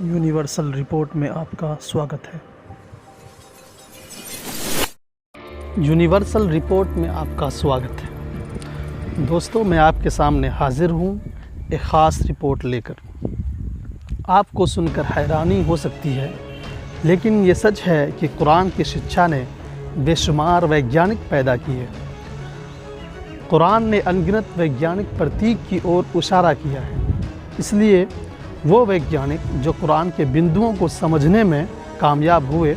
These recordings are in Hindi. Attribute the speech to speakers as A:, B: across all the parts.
A: यूनिवर्सल रिपोर्ट में आपका स्वागत है। यूनिवर्सल रिपोर्ट में आपका स्वागत है। दोस्तों, मैं आपके सामने हाजिर हूँ एक ख़ास रिपोर्ट लेकर। आपको सुनकर हैरानी हो सकती है, लेकिन ये सच है कि कुरान की शिक्षा ने बेशुमार वैज्ञानिक पैदा किए। कुरान ने अनगिनत वैज्ञानिक प्रतीक की ओर इशारा किया है। इसलिए वो वैज्ञानिक जो कुरान के बिंदुओं को समझने में कामयाब हुए,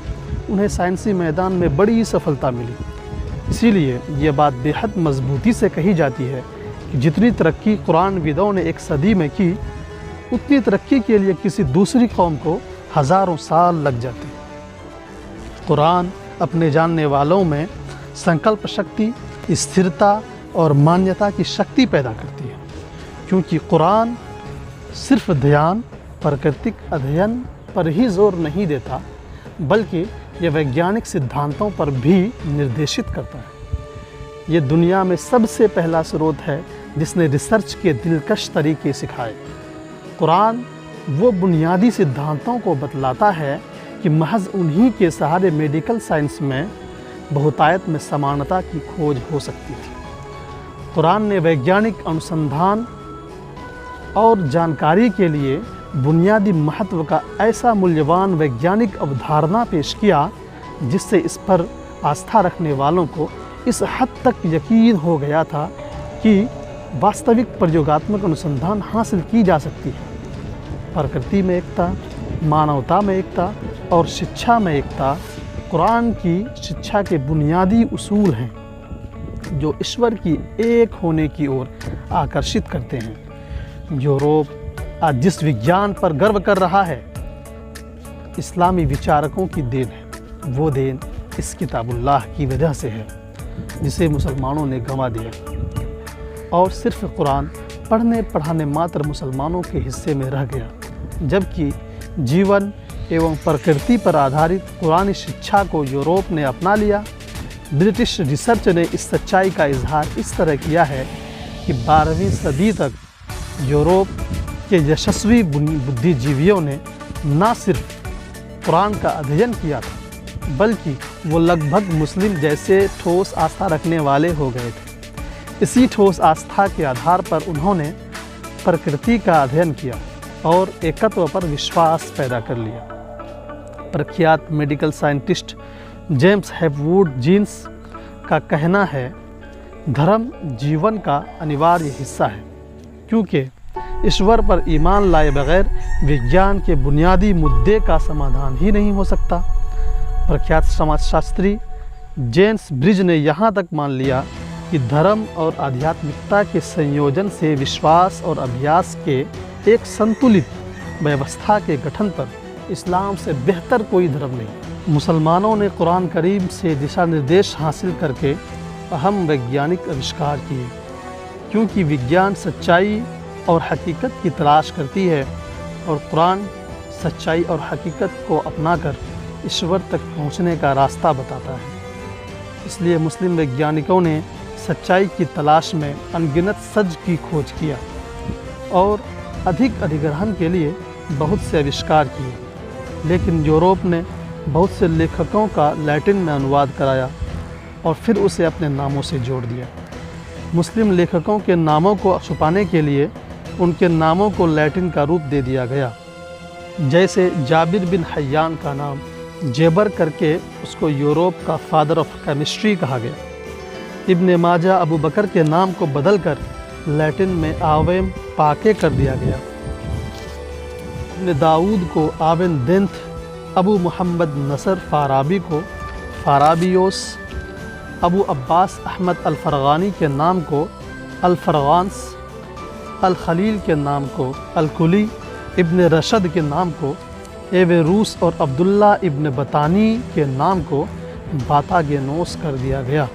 A: उन्हें साइंसी मैदान में बड़ी सफलता मिली। इसीलिए ये बात बेहद मजबूती से कही जाती है कि जितनी तरक्की कुरान विदों ने एक सदी में की, उतनी तरक्की के लिए किसी दूसरी कौम को हज़ारों साल लग जाते। कुरान अपने जानने वालों में संकल्प शक्ति, स्थिरता और मान्यता की शक्ति पैदा करती है, क्योंकि कुरान सिर्फ ध्यान, प्राकृतिक अध्ययन पर ही जोर नहीं देता, बल्कि यह वैज्ञानिक सिद्धांतों पर भी निर्देशित करता है। ये दुनिया में सबसे पहला स्रोत है जिसने रिसर्च के दिलकश तरीके सिखाए। कुरान वो बुनियादी सिद्धांतों को बतलाता है कि महज उन्हीं के सहारे मेडिकल साइंस में बहुतायत में समानता की खोज हो सकती थी। कुरान ने वैज्ञानिक अनुसंधान और जानकारी के लिए बुनियादी महत्व का ऐसा मूल्यवान वैज्ञानिक अवधारणा पेश किया, जिससे इस पर आस्था रखने वालों को इस हद तक यकीन हो गया था कि वास्तविक प्रयोगात्मक अनुसंधान हासिल की जा सकती है। प्रकृति में एकता, मानवता में एकता और शिक्षा में एकता कुरान की शिक्षा के बुनियादी उसूल हैं, जो ईश्वर की एक होने की ओर आकर्षित करते हैं। यूरोप आज जिस विज्ञान पर गर्व कर रहा है, इस्लामी विचारकों की देन है। वो देन इस किताबुल्लाह की वजह से है, जिसे मुसलमानों ने गंवा दिया और सिर्फ कुरान पढ़ने पढ़ाने मात्र मुसलमानों के हिस्से में रह गया, जबकि जीवन एवं प्रकृति पर आधारित कुरानी शिक्षा को यूरोप ने अपना लिया। ब्रिटिश रिसर्च ने इस सच्चाई का इजहार इस तरह किया है कि 12वीं सदी तक यूरोप के यशस्वी बुद्धिजीवियों ने न सिर्फ कुरान का अध्ययन किया था, बल्कि वो लगभग मुस्लिम जैसे ठोस आस्था रखने वाले हो गए थे। इसी ठोस आस्था के आधार पर उन्होंने प्रकृति का अध्ययन किया और एकत्व पर विश्वास पैदा कर लिया। प्रख्यात मेडिकल साइंटिस्ट जेम्स हैपवुड जीन्स का कहना है, धर्म जीवन का अनिवार्य हिस्सा है, क्योंकि ईश्वर पर ईमान लाए बगैर विज्ञान के बुनियादी मुद्दे का समाधान ही नहीं हो सकता। प्रख्यात समाजशास्त्री जेम्स ब्रिज ने यहाँ तक मान लिया कि धर्म और आध्यात्मिकता के संयोजन से विश्वास और अभ्यास के एक संतुलित व्यवस्था के गठन पर इस्लाम से बेहतर कोई धर्म नहीं। मुसलमानों ने कुरान करीम से दिशा निर्देश हासिल करके अहम वैज्ञानिक आविष्कार किए, क्योंकि विज्ञान सच्चाई और हकीकत की तलाश करती है और कुरान सच्चाई और हकीकत को अपनाकर ईश्वर तक पहुंचने का रास्ता बताता है। इसलिए मुस्लिम वैज्ञानिकों ने सच्चाई की तलाश में अनगिनत सच की खोज किया और अधिक अधिग्रहण के लिए बहुत से आविष्कार किए, लेकिन यूरोप ने बहुत से लेखकों का लैटिन में अनुवाद कराया और फिर उसे अपने नामों से जोड़ दिया। मुस्लिम लेखकों के नामों को छुपाने के लिए उनके नामों को लैटिन का रूप दे दिया गया। जैसे जाबिर बिन हय्यान का नाम जेबर करके उसको यूरोप का फादर ऑफ केमिस्ट्री कहा गया। इब्न माजा अबू बकर के नाम को बदलकर लैटिन में आवेम पाके कर दिया गया। इब्न दाऊद को आवेन देंथ, अबू मोहम्मद नसर फाराबी को फाराबियोस, अबू अब्बास अहमद अल-फरगानी के नाम को अल-फरगान्स, अल-खलील के नाम को अल-कुली, इब्न रशद के नाम को एवेरूस और अब्दुल्ला इब्न बतानी के नाम को बातागेनोस कर दिया गया।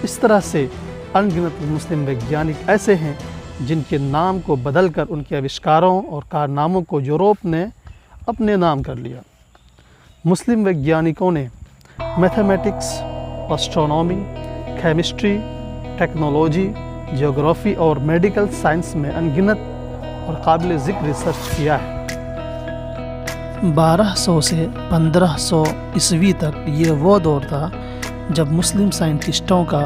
A: इस तरह से अनगिनत मुस्लिम वैज्ञानिक ऐसे हैं जिनके नाम को बदलकर उनके आविष्कारों और कारनामों को यूरोप ने अपने नाम कर लिया। मुस्लिम वैज्ञानिकों ने mathematics, astronomy, chemistry, technology, geography और मेडिकल साइंस में अनगिनत और काबिल ज़िक्र रिसर्च किया है। 1200 से 1500 ईस्वी तक ये वो दौर था जब मुस्लिम साइंटिस्टों का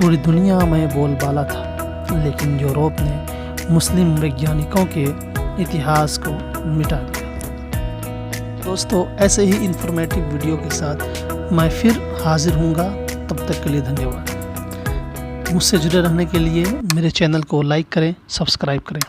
A: पूरी दुनिया में बोलबाला था, लेकिन यूरोप ने मुस्लिम वैज्ञानिकों के इतिहास को मिटा दिया। दोस्तों, ऐसे ही इंफॉर्मेटिव वीडियो के साथ मैं फिर हाजिर हूँगा। तब तक के लिए धन्यवाद। मुझसे जुड़े रहने के लिए मेरे चैनल को लाइक करें, सब्सक्राइब करें।